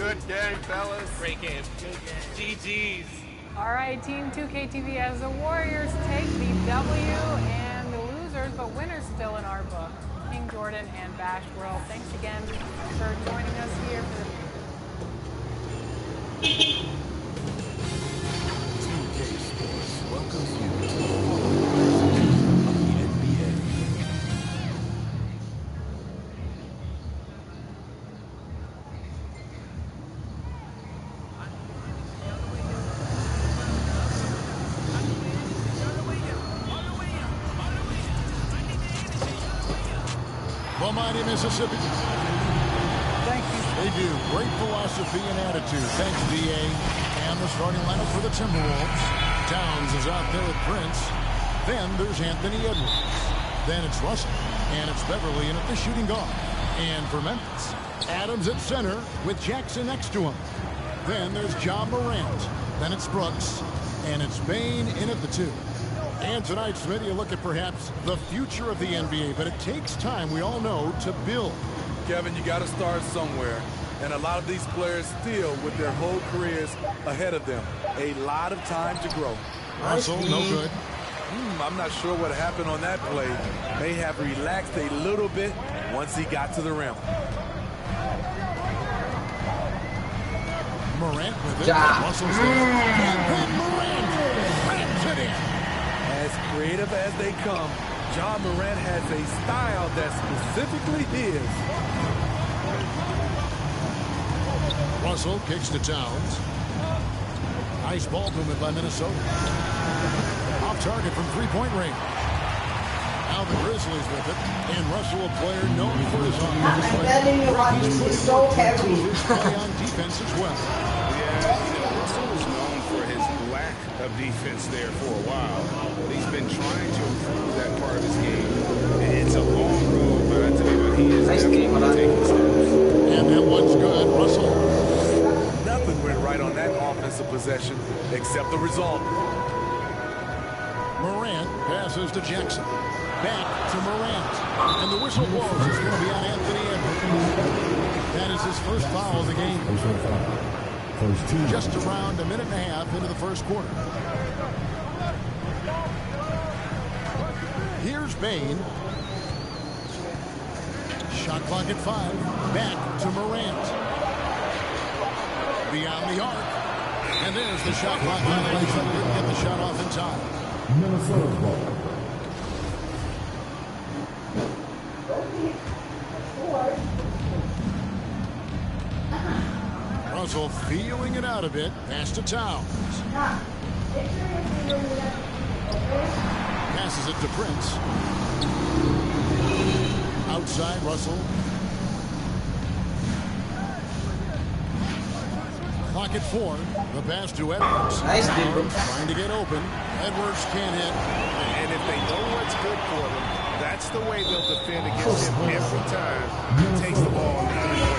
Good game, fellas. Great game. Good game. GG's. All right, Team 2K TV as the Warriors take the W and the losers, but winners still in our book. King Jordan and Bash World. Thanks again for joining us here for the 2K Sports welcomes you to the following season of the NBA. Well, mighty Mississippi. Thank you. They do. Great philosophy and attitude. Thanks, VA. And the starting lineup for the Timberwolves. Towns is out there with Prince. Then there's Anthony Edwards. Then it's Russell. And it's Beverly in at the shooting guard. And for Memphis, Adams at center with Jackson next to him. Then there's John Morant. Then it's Brooks. And it's Bane in at the 2. And tonight, Smith, you look at perhaps the future of the NBA, but it takes time, we all know, to build. Kevin, you got to start somewhere. And a lot of these players still with their whole careers ahead of them. A lot of time to grow. Russell, no good. I'm not sure what happened on that play. May have relaxed a little bit once he got to the rim. Morant with it. Russell's there. And then Morant rams it in. As creative as they come, John Morant has a style that's specifically his. Russell kicks to Towns. Nice ball movement by Minnesota. Off target from three-point range. Now the Grizzlies with it. And Russell, a player known for his offense. I'm betting you want this to be so heavy. Play on defense as well. Yeah, Russell was known for his lack of defense there for a while. But he's been trying to improve that part of his game. It's a long road, but I tell you what, he is definitely taking steps. And that one's good. Russell. Nothing went right on that offensive possession except the result. Morant passes to Jackson. Back to Morant. And the whistle blows. It's going to be on Anthony Edwards. That is his first foul of the game. Just around a minute and a half into the first quarter. Here's Bane. Shot clock at 5. Back to Morant. Beyond the arc. And there's the shot clock violation. Didn't get the shot off in time. Minnesota's ball. Russell feeling it out a bit. Pass to Towns. Passes it to Prince. Outside Russell. Clock at 4. The pass to Edwards. Nice, dude. Trying to get open. Edwards can't hit. And if they know what's good for them, that's the way they'll defend against him every time he takes the ball on the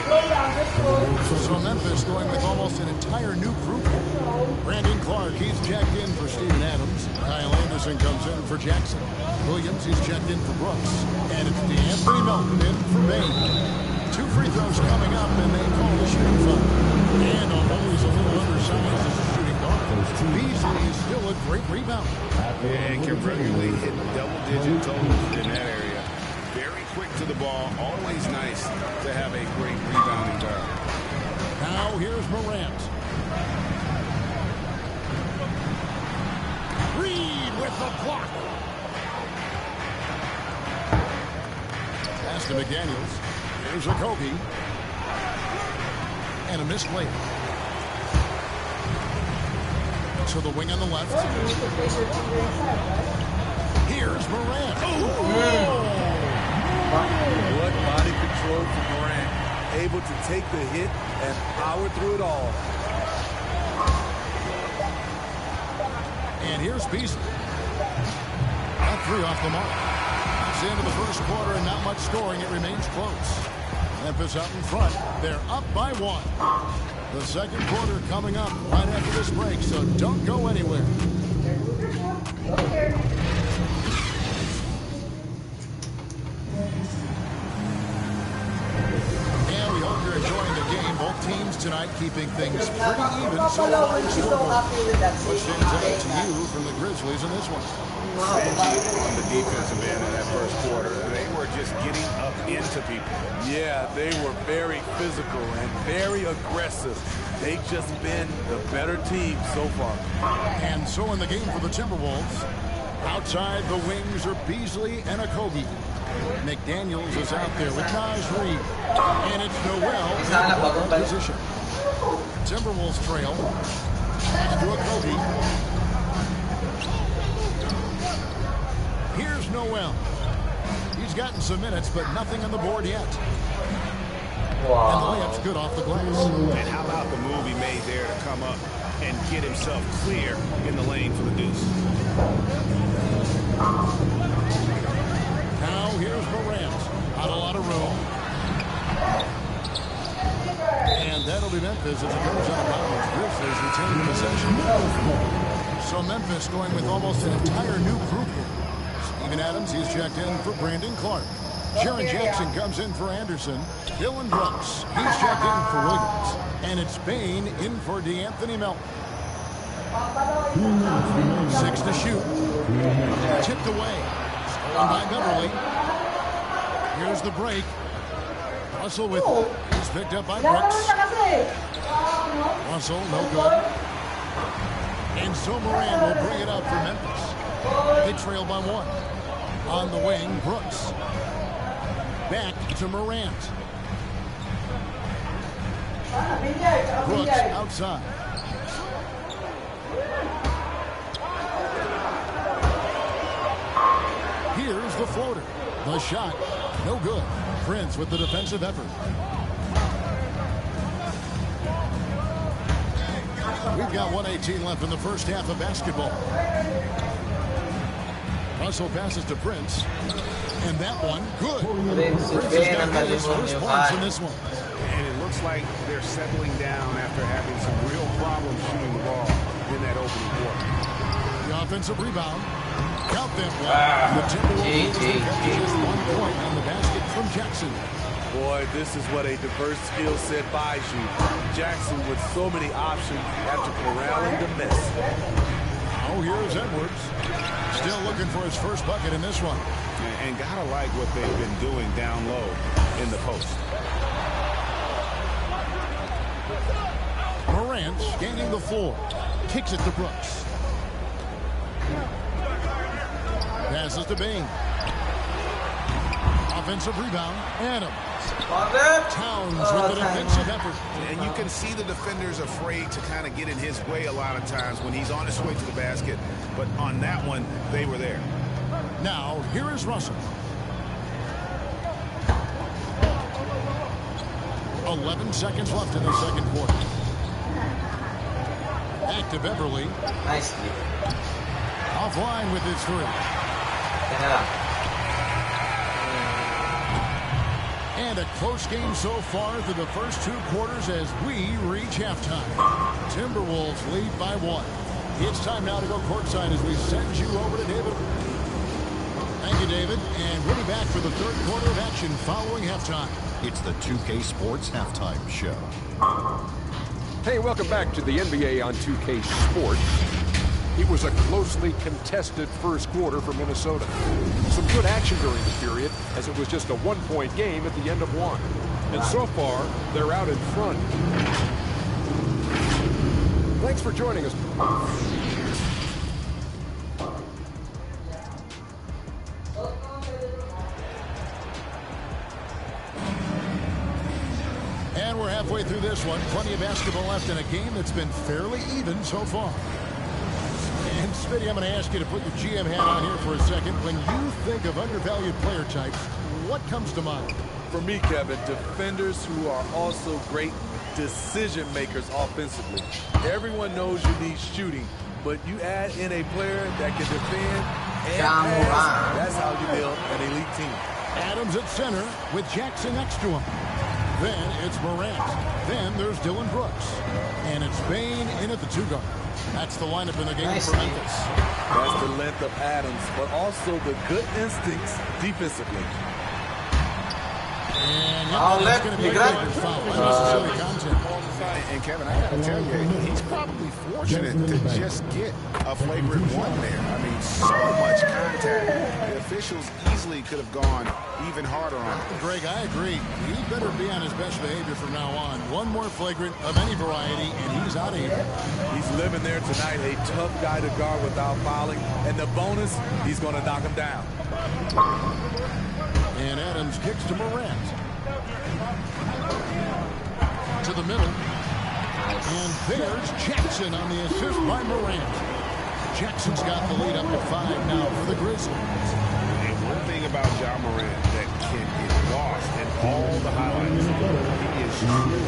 three-point. So Memphis going with almost an entire new group. Brandon Clark, he's checked in for Steven Adams. Kyle Anderson comes in for Jackson. Williams, he's checked in for Brooks. And it's D'Anthony Melton in for Bane. 2 free throws coming up, and they call the shooting foul. And although he's a little undersized as a shooting guard, Beasley is still a great rebounder. And can regularly hit double-digit totals in that area. Very quick to the ball. Always nice to have a great rebounding guard. Now here's Morant. Reed with the block. Pass to McDaniels. Here's a Kobe. And a missed layup. To the wing on the left. Here's Morant. What body control from Morant. Able to take the hit and power through it all. And here's Beasley. Got 3 off the mark. It's the end of the first quarter and not much scoring. It remains close. Memphis out in front. They're up by 1. The second quarter coming up right after this break, so don't go anywhere. And we hope you're enjoying the game. Both teams tonight, keeping things pretty even so far in the scoreboard. What stands out to you from the Grizzlies in this one? Stingy on the defensive end in that first quarter. They were just getting up into people. Yeah, they were very physical and very aggressive. They've just been the better team so far. And so in the game for the Timberwolves, outside the wings are Beasley and Okogie. McDaniels is out there with Naz Reid. And it's Noel in position. Timberwolves trail. Pass to Okogie. Here's Noel. He's gotten some minutes, but nothing on the board yet. Wow. And the layup's good off the glass. And how about the move he made there to come up and get himself clear in the lane for the deuce? Now here's Morant. Not a lot of room. And that'll be Memphis as it goes out of bounds. Grizzlies retain possession. So Memphis going with almost an entire new group here. Steven Adams, he's checked in for Brandon Clark. Sharon Jackson comes in for Anderson. Dylan Brooks, he's checked in for Williams. And it's Bain in for DeAnthony Melton. 6 to shoot. Tipped away. Stolen by Beverly. Here's the break. Russell with it. He's picked up by Brooks. Russell, no good. And so Moran will bring it up for Memphis. They trail by 1. On the wing, Brooks. Back to Morant. Brooks outside. Here's the floater. The shot, no good. Prince with the defensive effort. We've got 1:18 left in the first half of basketball. Russell passes to Prince. And that one, good. Prince has got his first points in this one. And it looks like they're settling down after having some real problems shooting the ball in that opening quarter. The offensive rebound. Count them one. The Timberwolves just 1 point on the basket from Jackson. Boy, this is what a diverse skill set buys you. Jackson with so many options after corralling the miss. Oh, here's Edwards. Still looking for his first bucket in this one. And gotta like what they've been doing down low in the post. Morant scanning the floor. Kicks it to Brooks. Passes to Bain. Offensive rebound. Adams. Towns with the defensive effort. And you can see the defenders afraid to kind of get in his way a lot of times when he's on his way to the basket. But on that one, they were there. Now, here is Russell. 11 seconds left in the second quarter. Back to Beverly. Nicely. Offline with his 3. Yeah. And a close game so far through the first 2 quarters as we reach halftime. Timberwolves lead by 1. It's time now to go courtside as we send you over to David. Thank you, David. And we'll be back for the third quarter of action following halftime. It's the 2K Sports Halftime Show. Hey, welcome back to the NBA on 2K Sports. It was a closely contested first quarter for Minnesota. Some good action during the period, as it was just a 1-point game at the end of 1. And so far, they're out in front. Thanks for joining us. And we're halfway through this one. Plenty of basketball left in a game that's been fairly even so far. And Smitty, I'm going to ask you to put your GM hat on here for a second. When you think of undervalued player types, what comes to mind? For me, Kevin, defenders who are also great decision makers offensively. Everyone knows you need shooting, but you add in a player that can defend and pass. That's how you build an elite team. Adams at center with Jackson next to him. Then it's Morant. Then there's Dylan Brooks. And it's Bain in at the 2-guard. That's the lineup in the game for Memphis. That's the length of Adams, but also the good instincts defensively. And that's going to be a Lakers foul. Unnecessary contact. And Kevin, I got to tell you, he's probably fortunate to just get a flagrant one there. I mean, so much contact. The officials easily could have gone even harder on him. Greg, I agree. He better be on his best behavior from now on. One more flagrant of any variety, and he's out of here. He's living there tonight, a tough guy to guard without fouling. And the bonus, he's going to knock him down. And Adams kicks to Morant. To the middle. And there's Jackson on the assist by Morant. Jackson's got the lead up to 5 now for the Grizzlies. And one thing about Ja Morant that can get lost in all the highlights, he is truly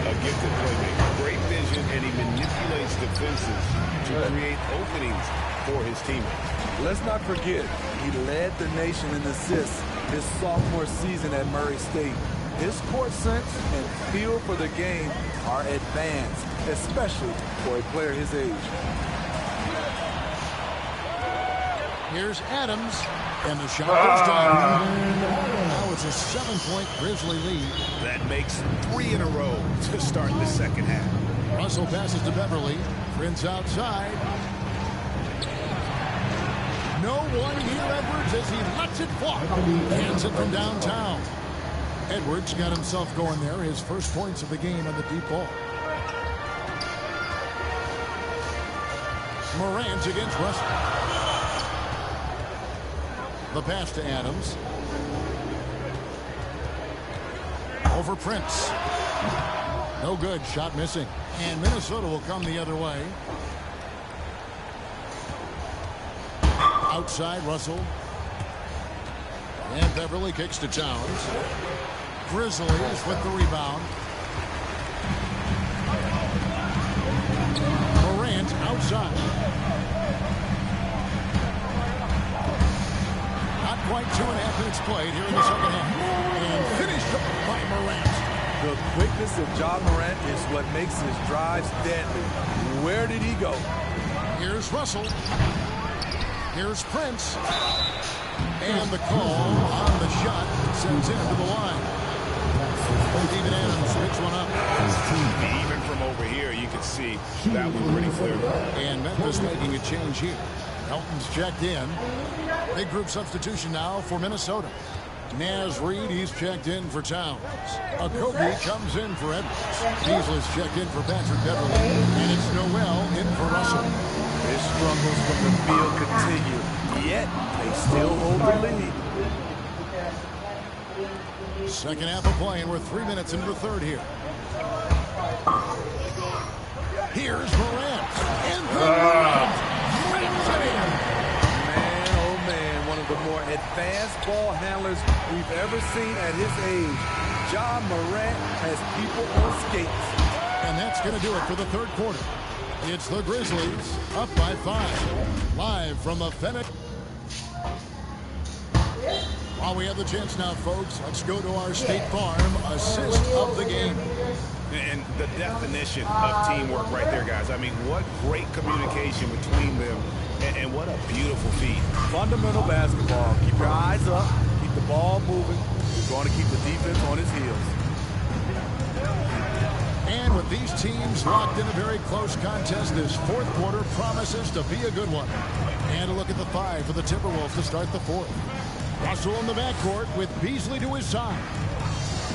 a gifted playmaker. Great vision, and he manipulates defenses to create openings for his teammates. Let's not forget, he led the nation in assists his sophomore season at Murray State. His court sense and feel for the game are advanced, especially for a player his age. Here's Adams, and the shot goes down. Now it's a 7-point Grizzly lead. That makes 3 in a row to start the second half. Russell passes to Beverly. Prince outside. No one here, Edwards, as he lets it fly. Hands it from downtown. Edwards got himself going there. His first points of the game on the deep ball. Morant against Russell. The pass to Adams. Over Prince. No good. Shot missing. And Minnesota will come the other way. Outside, Russell. And Beverly kicks to Towns. Grizzlies with the rebound. Morant outside. Not quite 2.5 minutes played here in the second half. And finished up by Morant. The quickness of Ja Morant is what makes his drives deadly. Where did he go? Here's Russell. Here's Prince. And the call on the shot sends him to the line. Steven Adams picks one up. Even from over here, you can see that one pretty clearly. And Memphis making a change here. Elton's checked in. Big group substitution now for Minnesota. Naz Reid, he's checked in for Towns. Okogie comes in for Edwards. Beasley's checked in for Patrick Beverly. And it's Noel in for Russell. His struggles from the field continue, yet they still hold the lead. Second half of play, and we're 3 minutes into the third here. Here's Morant. And Morant brings it in. Man, oh man, one of the more advanced ball handlers we've ever seen at his age. Ja Morant has people on skates. And that's going to do it for the third quarter. It's the Grizzlies up by 5. Live from the Fennec. While we have the chance now, folks, let's go to our State Farm assist of the game. And the definition of teamwork right there, guys. I mean, what great communication between them, and what a beautiful feed. Fundamental basketball. Keep your eyes up. Keep the ball moving. You're going to keep the defense on his heels. And with these teams locked in a very close contest, this fourth quarter promises to be a good one. And a look at the 5 for the Timberwolves to start the fourth. Russell in the backcourt with Beasley to his side.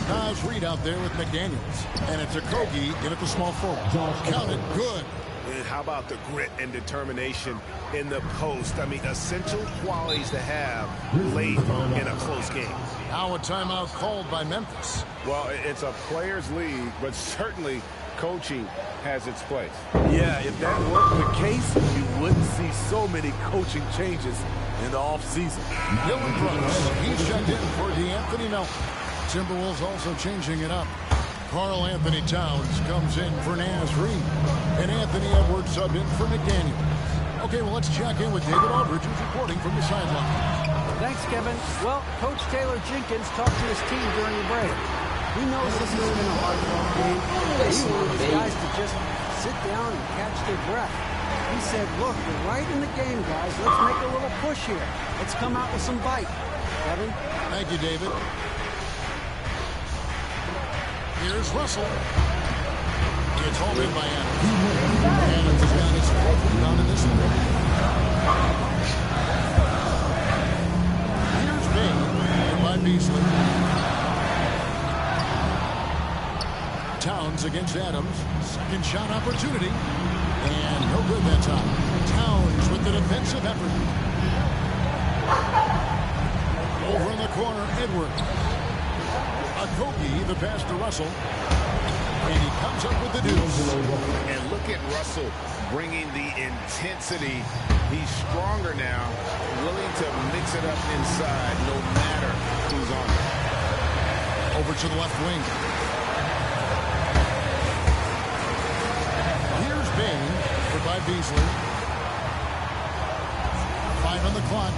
Naz Reid out there with McDaniels. And it's Okogie in at the small forward. Count it good. And how about the grit and determination in the post? I mean, essential qualities to have late in a close game. Now a timeout called by Memphis. Well, it's a players' league, but certainly coaching has its place. Yeah, if that weren't the case, you wouldn't see so many coaching changes in the offseason. Dylan Brooks, he's checked in for DeAnthony Melton. Timberwolves also changing it up. Karl Anthony Towns comes in for Naz Reid. And Anthony Edwards subbed in for McDaniels. Okay, well, let's check in with David Aldridge, who's reporting from the sideline. Thanks, Kevin. Well, Coach Taylor Jenkins talked to his team during the break. He knows this has been a hard-fought game. He wants his guys to just sit down and catch their breath. He said, look, we're right in the game, guys. Let's make a little push here. Let's come out with some bite. Kevin? Thank you, David. Here's Russell. It's hauled in by Adams. Adams has got his fourth rebound in this one. Here's Bain by Beasley. Towns against Adams. Second shot opportunity. And no good that time. Towns with the defensive effort. Over in the corner, Edwards. Akogi, the pass to Russell. And he comes up with the deuce. And look at Russell bringing the intensity. He's stronger now, willing to mix it up inside no matter who's on it. Over to the left wing. Here's Bain by Beasley. 5 on the clock.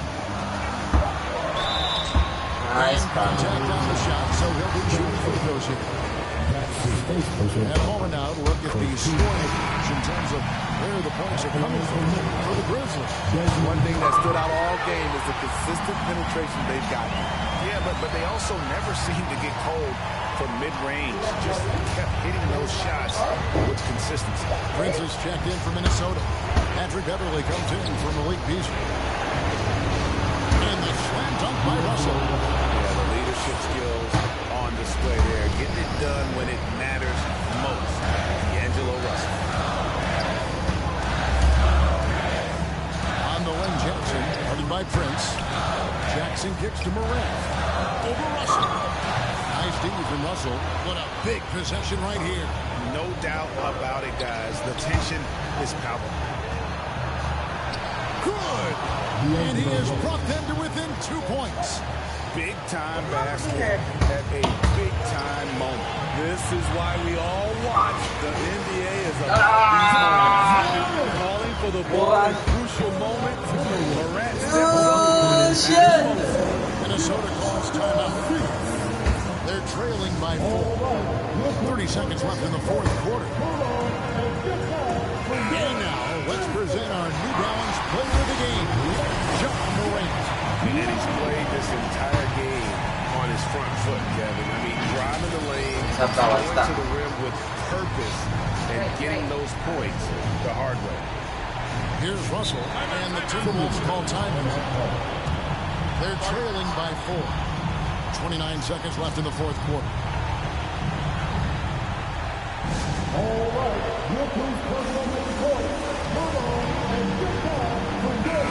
Nice contact on the shot, so he'll be shooting free throws here. And a moment now to look at the scoring in terms of where the points are coming from for the Grizzlies. One thing that stood out all game is the consistent penetration they've got. Yeah, but they also never seem to get cold from mid-range. Just kept hitting those shots with consistency. Prince checked in for Minnesota. Patrick Beverly comes in for Malik Beasley. And the slam dunk by Russell. Yeah, the leadership skills on display there. Getting it done when it matters most. D'Angelo Russell. On the wing, Jackson, guarded by Prince. Jackson kicks to Morant. Over Russell. Nice D from Russell. What a big possession right here. No doubt about it, guys. The tension is palpable. Good. And he has brought them to within 2 points. Big-time basket at a big-time moment. This is why we all watch. The NBA is about these moments. Calling for the ball in crucial moments. Morant steps up. Minnesota calls timeout. They're trailing by 4. 30 seconds left in the fourth quarter. And now, let's present our New Balance player of the game, John Morant. And he's played this entire game on his front foot, Kevin. I mean, driving the lane, going to the rim with purpose, and getting those points the hard way. Here's Russell, and the Timberwolves call timeout. They're trailing by 4. 29 seconds left in the fourth quarter. All right, you'll please come on the court. Move on and get down from good.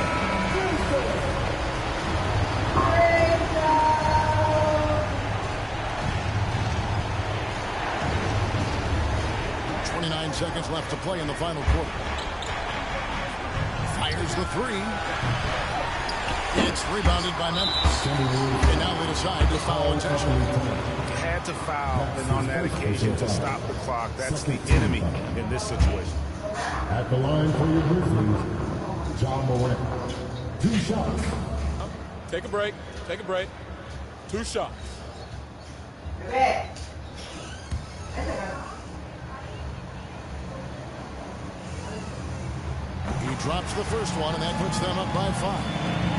29 seconds left to play in the final quarter. Fires the 3. It's rebounded by Memphis. And now they decide to foul intentionally. Had to foul, and on that occasion, to stop the clock. That's the enemy in this situation. At the line for your Grizzlies, John Morant. 2 shots. Take a break. Take a break. 2 shots. He drops the first one, and that puts them up by 5.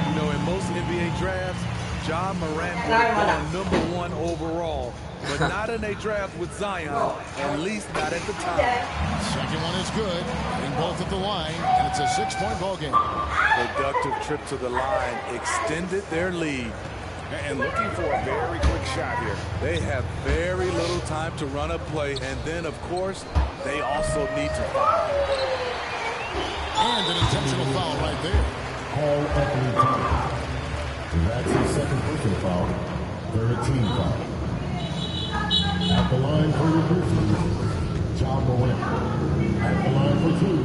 You know, in most NBA drafts, John Morant would have gone #1 overall, but not in a draft with Zion, at least not at the time. Second one is good, hitting both at the line, and it's a 6-point ball game. Productive trip to the line extended their lead. And looking for a very quick shot here. They have very little time to run a play, and then, of course, they also need to foul. And an intentional foul right there. Call Anthony Thomas. That's his second personal foul. Third team foul. At the line for your Grizzlies, John Morant. At the line for 2.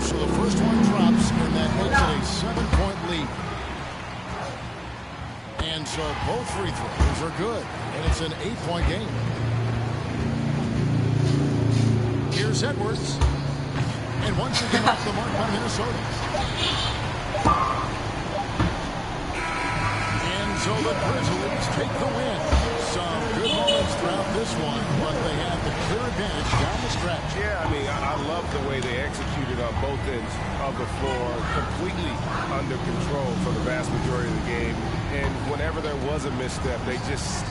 So the first one drops, and that makes it a 7-point lead. And so both free throws are good, and it's an 8-point game. Here's Edwards. And once again off the mark by Minnesota. And so the Grizzlies take the win. Some good moments throughout this one, but they have the clear advantage down the stretch. Yeah, I mean, I love the way they executed on both ends of the floor, completely under control for the vast majority of the game. And whenever there was a misstep, they just